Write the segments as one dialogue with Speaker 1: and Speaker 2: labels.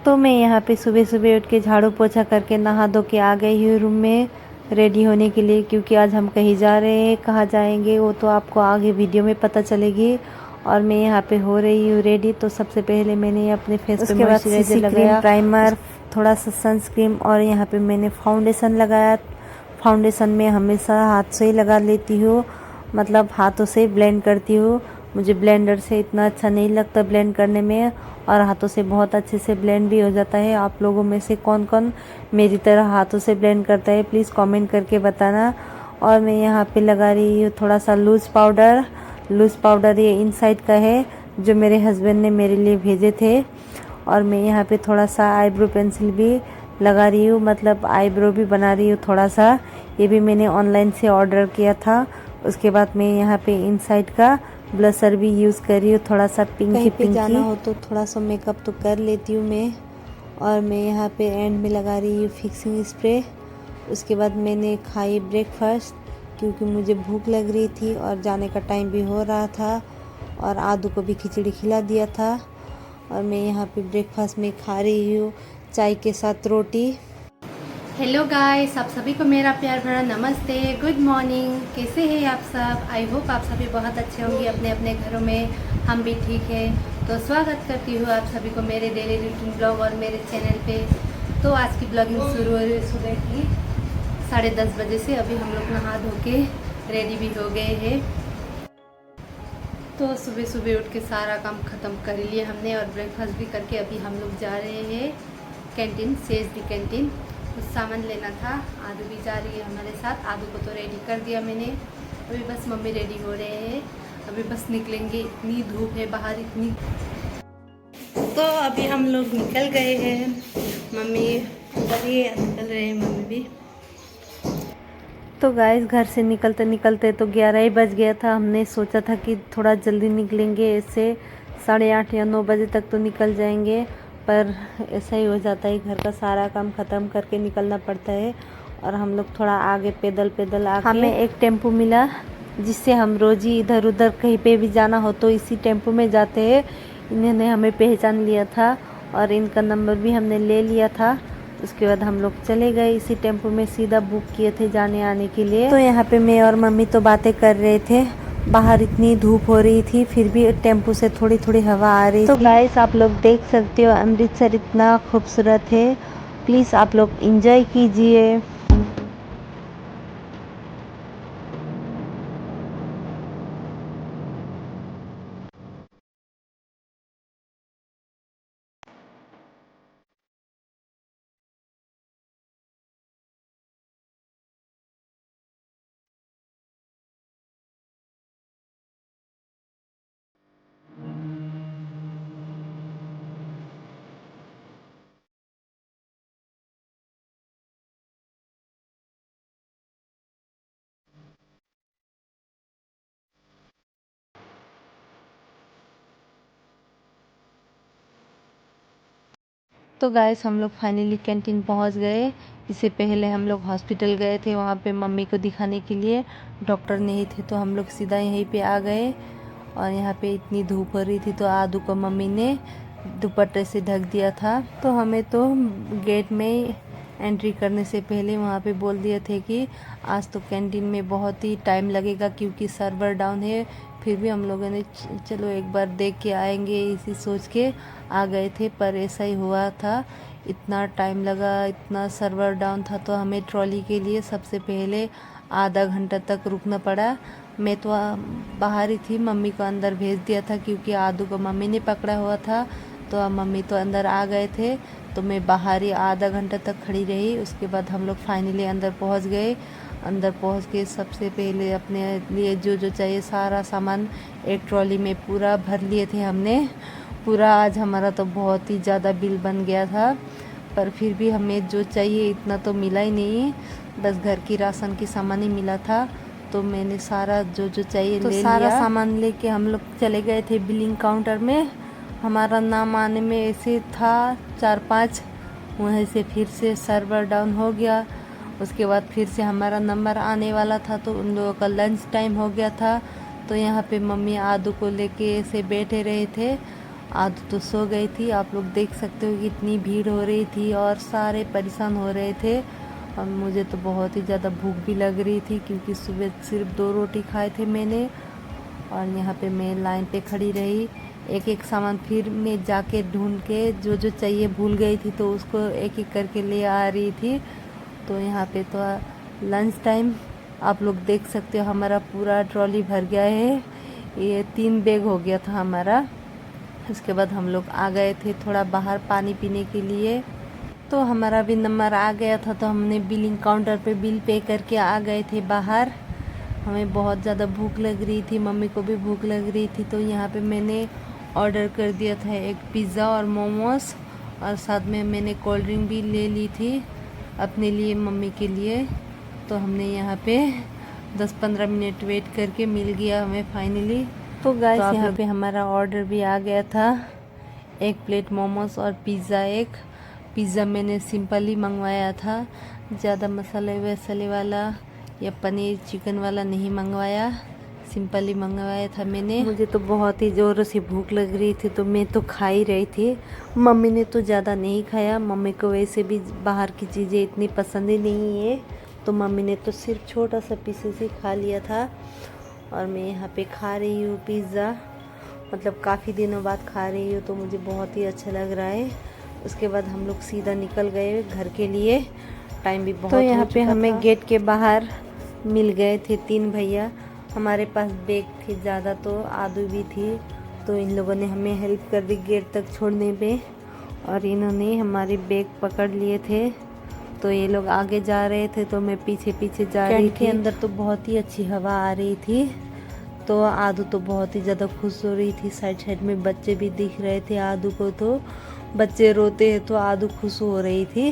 Speaker 1: तो मैं यहाँ पे सुबह सुबह उठ के झाड़ू पोछा करके नहा धो के आ गई हूँ रूम में रेडी होने के लिए, क्योंकि आज हम कहीं जा रहे हैं। कहाँ जाएंगे वो तो आपको आगे वीडियो में पता चलेगी। और मैं यहाँ पे हो रही हूँ रेडी। तो सबसे पहले मैंने अपने फेस पे मॉइस्चराइजर लगाया, प्राइमर, थोड़ा सा सनस्क्रीन, और यहाँ पे मैंने फाउंडेशन लगाया। फाउंडेशन में हमेशा हाथ से ही लगा लेती हूँ, मतलब हाथों से ब्लेंड करती हूँ। मुझे ब्लेंडर से इतना अच्छा नहीं लगता ब्लेंड करने में, और हाथों से बहुत अच्छे से ब्लेंड भी हो जाता है। आप लोगों में से कौन कौन मेरी तरह हाथों से ब्लेंड करता है प्लीज़ कमेंट करके बताना। और मैं यहाँ पे लगा रही हूँ थोड़ा सा लूज़ पाउडर ये इनसाइड का है जो मेरे हस्बैंड ने मेरे लिए भेजे थे। और मैं यहाँ पे थोड़ा सा आईब्रो पेंसिल भी लगा रही हूँ, मतलब आईब्रो भी बना रही हूँ थोड़ा सा। ये भी मैंने ऑनलाइन से ऑर्डर किया था। उसके बाद मैं यहाँ पे इनसाइड का ब्लशर भी यूज़ कर रही हूँ, थोड़ा सा पिंकी जाना हो तो थोड़ा सा मेकअप तो कर लेती हूँ मैं। और मैं यहाँ पे एंड में लगा रही हूँ फिक्सिंग स्प्रे। उसके बाद मैंने खाई ब्रेकफास्ट, क्योंकि मुझे भूख लग रही थी और जाने का टाइम भी हो रहा था। और आदू को भी खिचड़ी खिला दिया था। और मैं यहाँ पे ब्रेकफास्ट में खा रही हूँ चाय के साथ रोटी।
Speaker 2: हेलो गाइस, आप सभी को मेरा प्यार भरा नमस्ते, गुड मॉर्निंग। कैसे हैं आप सब? आई होप आप सभी बहुत अच्छे होंगे अपने अपने घरों में। हम भी ठीक हैं। तो स्वागत करती हूँ आप सभी को मेरे डेली रूटीन ब्लॉग और मेरे चैनल पे। तो आज की ब्लॉगिंग शुरू हो रही है सुबह की 10:30 बजे से। अभी हम लोग नहा धो के रेडी भी हो गए हैं। तो सुबह सुबह उठ के सारा काम ख़त्म कर लिया हमने और ब्रेकफास्ट भी करके अभी हम लोग जा रहे हैं कैंटीन, CSD कैंटीन। कुछ सामान लेना था। आदू भी जा रही है हमारे साथ। आदू को तो रेडी कर दिया मैंने, अभी बस मम्मी रेडी हो रहे हैं। अभी बस निकलेंगे, इतनी धूप है बाहर इतनी। तो अभी हम लोग निकल गए हैं। मम्मी अंदर ही निकल रहे हैं, मम्मी भी।
Speaker 1: तो गाइस घर से निकलते निकलते तो 11 ही बज गया था। हमने सोचा था कि थोड़ा जल्दी निकलेंगे, ऐसे 8:30 या 9 बजे तक तो निकल जाएंगे, पर ऐसा ही हो जाता है, घर का सारा काम ख़त्म करके निकलना पड़ता है। और हम लोग थोड़ा आगे पैदल आके हमें एक टेम्पो मिला, जिससे हम रोज़ ही इधर उधर कहीं पे भी जाना हो तो इसी टेम्पो में जाते हैं। इन्होंने हमें पहचान लिया था और इनका नंबर भी हमने ले लिया था। उसके बाद हम लोग चले गए इसी टेम्पो में, सीधा बुक किए थे जाने आने के लिए। तो यहाँ पे मैं और मम्मी तो बातें कर रहे थे। बाहर इतनी धूप हो रही थी, फिर भी टेम्पो से थोड़ी थोड़ी हवा आ रही थी। तो गाइस आप लोग देख सकते हो अमृतसर इतना खूबसूरत है, प्लीज़ आप लोग इंजॉय कीजिए। तो गाइस हम लोग फाइनली कैंटीन पहुंच गए। इससे पहले हम लोग हॉस्पिटल गए थे, वहाँ पे मम्मी को दिखाने के लिए। डॉक्टर नहीं थे तो हम लोग सीधा यहीं पे आ गए। और यहाँ पे इतनी धूप हो रही थी तो आदू को मम्मी ने दुपट्टे से ढक दिया था। तो हमें तो गेट में एंट्री करने से पहले वहाँ पे बोल दिए थे कि आज तो कैंटीन में बहुत ही टाइम लगेगा क्योंकि सर्वर डाउन है। फिर भी हम लोगों ने चलो एक बार देख के आएंगे इसी सोच के आ गए थे, पर ऐसा ही हुआ था। इतना टाइम लगा, इतना सर्वर डाउन था, तो हमें ट्रॉली के लिए सबसे पहले आधा घंटा तक रुकना पड़ा। मैं तो बाहर ही थी, मम्मी को अंदर भेज दिया था क्योंकि आदू को मम्मी ने पकड़ा हुआ था। तो अब मम्मी तो अंदर आ गए थे, तो मैं बाहर ही आधा घंटा तक खड़ी रही। उसके बाद हम लोग फाइनली अंदर पहुंच गए। अंदर पहुंच के सबसे पहले अपने लिए जो जो चाहिए सारा सामान एक ट्रॉली में पूरा भर लिए थे हमने पूरा। आज हमारा तो बहुत ही ज़्यादा बिल बन गया था, पर फिर भी हमें जो चाहिए इतना तो मिला ही नहीं, बस घर की राशन की सामान ही मिला था। तो मैंने सारा जो जो चाहिए तो ले सारा लिया। सामान लेके हम लोग चले गए थे बिलिंग काउंटर में। हमारा नाम आने में ऐसे था 4-5, वहीं से फिर से सर्वर डाउन हो गया। उसके बाद फिर से हमारा नंबर आने वाला था, तो उन लोगों का लंच टाइम हो गया था। तो यहाँ पे मम्मी आदू को लेके ऐसे बैठे रहे थे आदू तो सो गई थी। आप लोग देख सकते हो कि इतनी भीड़ हो रही थी और सारे परेशान हो रहे थे। और मुझे तो बहुत ही ज़्यादा भूख भी लग रही थी क्योंकि सुबह सिर्फ 2 रोटी खाए थे मैंने। और यहाँ पे मैं लाइन पे खड़ी रही, एक एक सामान फिर मैं जाके ढूंढ के जो जो चाहिए भूल गई थी तो उसको एक एक करके ले आ रही थी। तो यहाँ पे तो लंच टाइम आप लोग देख सकते हो हमारा पूरा ट्रॉली भर गया है। ये 3 बैग हो गया था हमारा। उसके बाद हम लोग आ गए थे थोड़ा बाहर पानी पीने के लिए। तो हमारा भी नंबर आ गया था तो हमने बिलिंग काउंटर पे बिल पे करके आ गए थे बाहर। हमें बहुत ज़्यादा भूख लग रही थी, मम्मी को भी भूख लग रही थी। तो यहाँ पे मैंने ऑर्डर कर दिया था एक पिज़्ज़ा और मोमोज, और साथ में मैंने कोल्ड ड्रिंक भी ले ली थी अपने लिए मम्मी के लिए। तो हमने यहाँ पे 10-15 मिनट वेट करके मिल गया हमें फाइनली। तो गाइस यहाँ पे हमारा ऑर्डर भी आ गया था, 1 प्लेट मोमोज और पिज़्ज़ा। एक पिज़्ज़ा मैंने सिंपल ही मंगवाया था, ज़्यादा मसाले वसाले वाला या पनीर चिकन वाला नहीं मंगवाया, सिंपल ही मंगवाया था मैंने। मुझे तो बहुत ही ज़ोरों से भूख लग रही थी तो मैं तो खा ही रही थी। मम्मी ने तो ज़्यादा नहीं खाया, मम्मी को वैसे भी बाहर की चीज़ें इतनी पसंद ही नहीं है, तो मम्मी ने तो सिर्फ छोटा सा पीसेस ही खा लिया था। और मैं यहाँ पे खा रही हूँ पिज़्ज़ा, मतलब काफ़ी दिनों बाद खा रही हूँ तो मुझे बहुत ही अच्छा लग रहा है। उसके बाद हम लोग सीधा निकल गए घर के लिए, टाइम भी बहुत। तो यहाँ पे हमें गेट के बाहर मिल गए थे 3 भैया। हमारे पास बैग थे ज़्यादा तो आदू भी थी, तो इन लोगों ने हमें हेल्प कर दी गेट तक छोड़ने पे। और इन्होंने हमारे बैग पकड़ लिए थे, तो ये लोग आगे जा रहे थे तो मैं पीछे पीछे जा रही थी। अंदर तो बहुत ही अच्छी हवा आ रही थी, तो आदू तो बहुत ही ज़्यादा खुश हो रही थी। साइड साइड में बच्चे भी दिख रहे थे आदू को, तो बच्चे रोते हैं तो आदू खुश हो रही थी।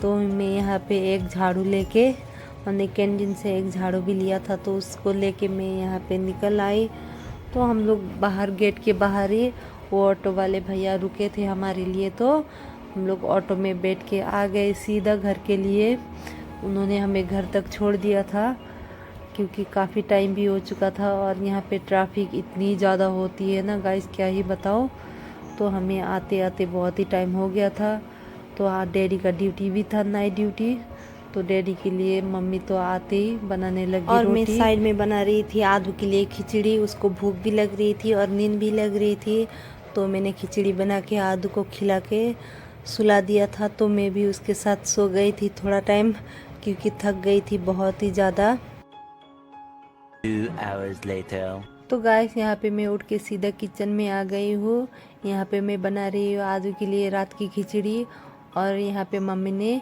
Speaker 1: तो मैं यहाँ पे एक झाड़ू लेके, मैंने कैंटीन से एक झाड़ू भी लिया था तो उसको लेके मैं यहाँ पे निकल आई। तो हम लोग बाहर गेट के बाहर ही वो ऑटो वाले भैया रुके थे हमारे लिए, तो हम लोग ऑटो में बैठ के आ गए सीधा घर के लिए। उन्होंने हमें घर तक छोड़ दिया था क्योंकि काफ़ी टाइम भी हो चुका था और यहाँ पे ट्रैफिक इतनी ज़्यादा होती है ना गाइस, क्या ही बताओ। तो हमें आते आते बहुत ही टाइम हो गया था। तो डैडी का ड्यूटी भी था, नाइट ड्यूटी, तो डैडी के लिए मम्मी तो आते ही बनाने लगी और रोटी। मैं साइड में बना रही थी आदू के लिए खिचड़ी, उसको भूख भी लग रही थी और नींद भी लग रही थी। तो मैंने खिचड़ी बना के आदू को खिला के सुला दिया था, तो मैं भी उसके साथ सो गई थी थोड़ा टाइम क्योंकि थक गई थी बहुत ही ज़्यादा।
Speaker 3: 2 hours later.
Speaker 1: तो गाइस यहाँ पे मैं उठ के सीधा किचन में आ गई हूँ। यहाँ पे मैं बना रही हूँ आदू के लिए रात की खिचड़ी, और यहाँ पे मम्मी ने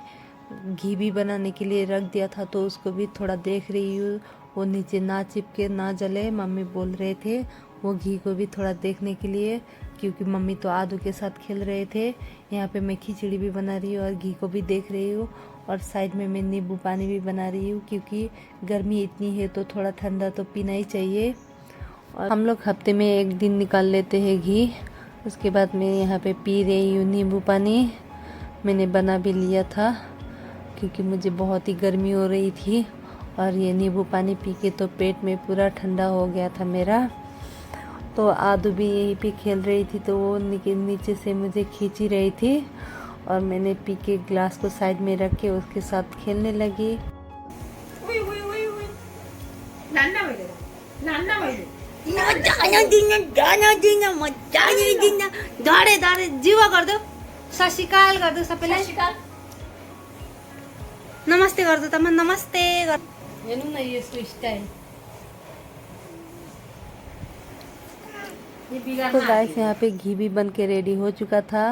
Speaker 1: घी भी बनाने के लिए रख दिया था तो उसको भी थोड़ा देख रही हूँ, वो नीचे ना चिपके ना जले। मम्मी बोल रहे थे वो घी को भी थोड़ा देखने के लिए, क्योंकि मम्मी तो आदू के साथ खेल रहे थे। यहाँ पे मैं खिचड़ी भी बना रही हूँ और घी को भी देख रही हूँ, और साइड में मैं नींबू पानी भी बना रही हूँ क्योंकि गर्मी इतनी है तो थोड़ा ठंडा तो पीना ही चाहिए। और हम लोग हफ्ते में 1 दिन निकाल लेते हैं घी। उसके बाद मैं यहाँ पे पी रही हूँ नींबू पानी। मैंने बना भी लिया था क्योंकि मुझे बहुत ही गर्मी हो रही थी, और ये नींबू पानी पी के तो पेट में पूरा ठंडा हो गया था मेरा। तो आदू भी यहीं पे खेल रही थी तो वो नीचे से मुझे खींच ही रही थी, और मैंने पी के ग्लास को साइड में रख के उसके साथ खेलने लगी।
Speaker 2: जीवा कर दो, सत श्री अकाल कर दो सबैलाई, नमस्ते कर दो तमा, नमस्ते कर हेर्नु न यस्तो स्टाइल।
Speaker 1: तो गाइस यहाँ पे घी भी बन के रेडी हो चुका था।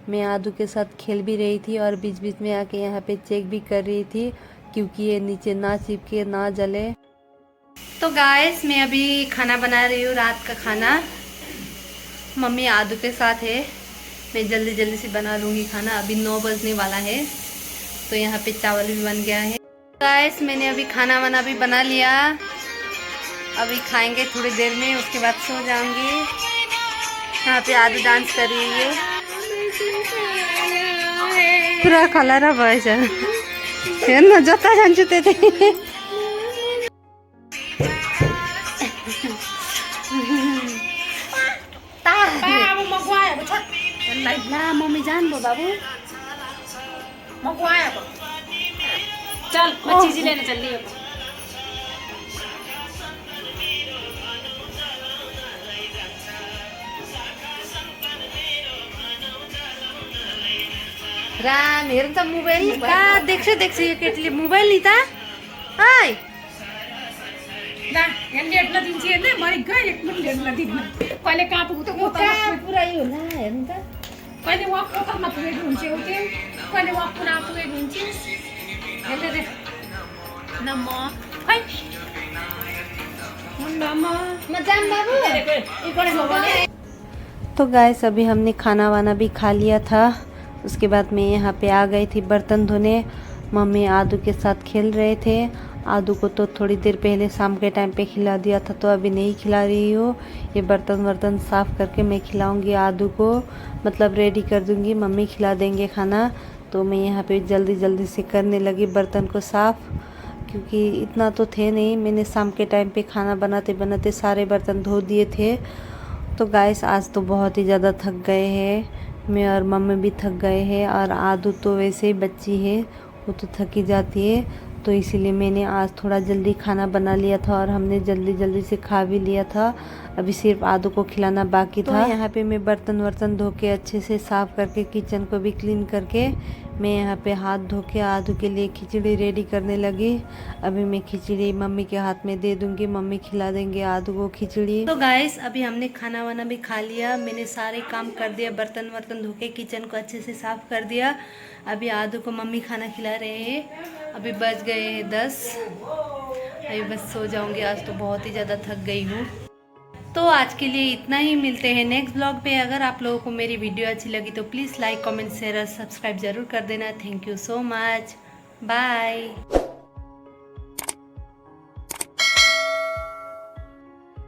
Speaker 1: मैं आदू के साथ खेल भी रही थी और बीच बीच में आके यहाँ पे चेक भी कर रही थी क्योंकि ये नीचे ना चिपके ना जले।
Speaker 2: तो गाइस मैं अभी खाना बना रही हूँ, रात का खाना। मम्मी आदू के साथ है, मैं जल्दी जल्दी से बना लूँगी खाना। अभी 9 बजने वाला है, तो यहाँ पे चावल भी बन गया है। गाइस मैंने अभी खाना वाना भी बना लिया, अभी खाएंगे थोड़ी देर में, उसके बाद सो जाऊंगी। यहाँ पे आदू डांस कर रही है, पुरा खलारा भएछ। हेर्न जता जान्छु त्यतै। अब म ला मम्मी जान बो बाबू
Speaker 4: मको आया को चल मैं चीज लेने चल रही हूँ।
Speaker 2: राम हेर त मोबाइल का देख्छ यो केटीले मोबाइल नि त हाय
Speaker 4: ला यहाँ लेट नदिन्छ हेर्ने मरि गए एक मिनट लेट नदिन्न कहिले कहाँ पुग्छ
Speaker 2: पुरा यो होला हेर्नु त
Speaker 4: कहिले वहाँ पोखरमा पुगेको हुन्छ एउटै कहिले वहाँ पुरा पुगेको हुन्छ हेर्ने रे न म खै न
Speaker 2: म जाम बाबू
Speaker 1: तो गाइस अभी हमने खाना वाना भी खा लिया था। उसके बाद मैं यहाँ पे आ गई थी बर्तन धोने। मम्मी आदू के साथ खेल रहे थे। आदू को तो थोड़ी देर पहले शाम के टाइम पे खिला दिया था, तो अभी नहीं खिला रही हूँ। ये बर्तन वर्तन साफ़ करके मैं खिलाऊंगी आदू को, मतलब रेडी कर दूंगी, मम्मी खिला देंगे खाना। तो मैं यहाँ पे जल्दी जल्दी से करने लगी बर्तन को साफ़, क्योंकि इतना तो थे नहीं। मैंने शाम के टाइम पे खाना बनाते बनाते सारे बर्तन धो दिए थे। तो गाइस आज तो बहुत ही ज़्यादा थक गए हैं, मैं और मम्मी भी थक गए हैं। और आदू तो वैसे ही बच्ची है, वो तो थकी जाती है, तो इसीलिए मैंने आज थोड़ा जल्दी खाना बना लिया था और हमने जल्दी जल्दी से खा भी लिया था। अभी सिर्फ आदू को खिलाना बाकी था। तो यहाँ पे मैं बर्तन वर्तन धो के अच्छे से साफ़ करके किचन को भी क्लीन करके मैं यहाँ पे हाथ धो के आदू के लिए खिचड़ी रेडी करने लगी। अभी मैं खिचड़ी मम्मी के हाथ में दे दूँगी, मम्मी खिला देंगे आदू को खिचड़ी।
Speaker 2: तो गाइस अभी हमने खाना वाना भी खा लिया, मैंने सारे काम कर दिया, बर्तन वर्तन धो के किचन को अच्छे से साफ़ कर दिया। अभी आदू को मम्मी खाना खिला रहे हैं। अभी बज गए हैं 10। अभी बस सो जाऊंगी, आज तो बहुत ही ज़्यादा थक गई हूँ। तो आज के लिए इतना ही, मिलते हैं नेक्स्ट ब्लॉग पे। अगर आप लोगों को मेरी वीडियो अच्छी लगी तो प्लीज़ लाइक कमेंट शेयर और सब्सक्राइब ज़रूर कर देना। Thank you so much, bye.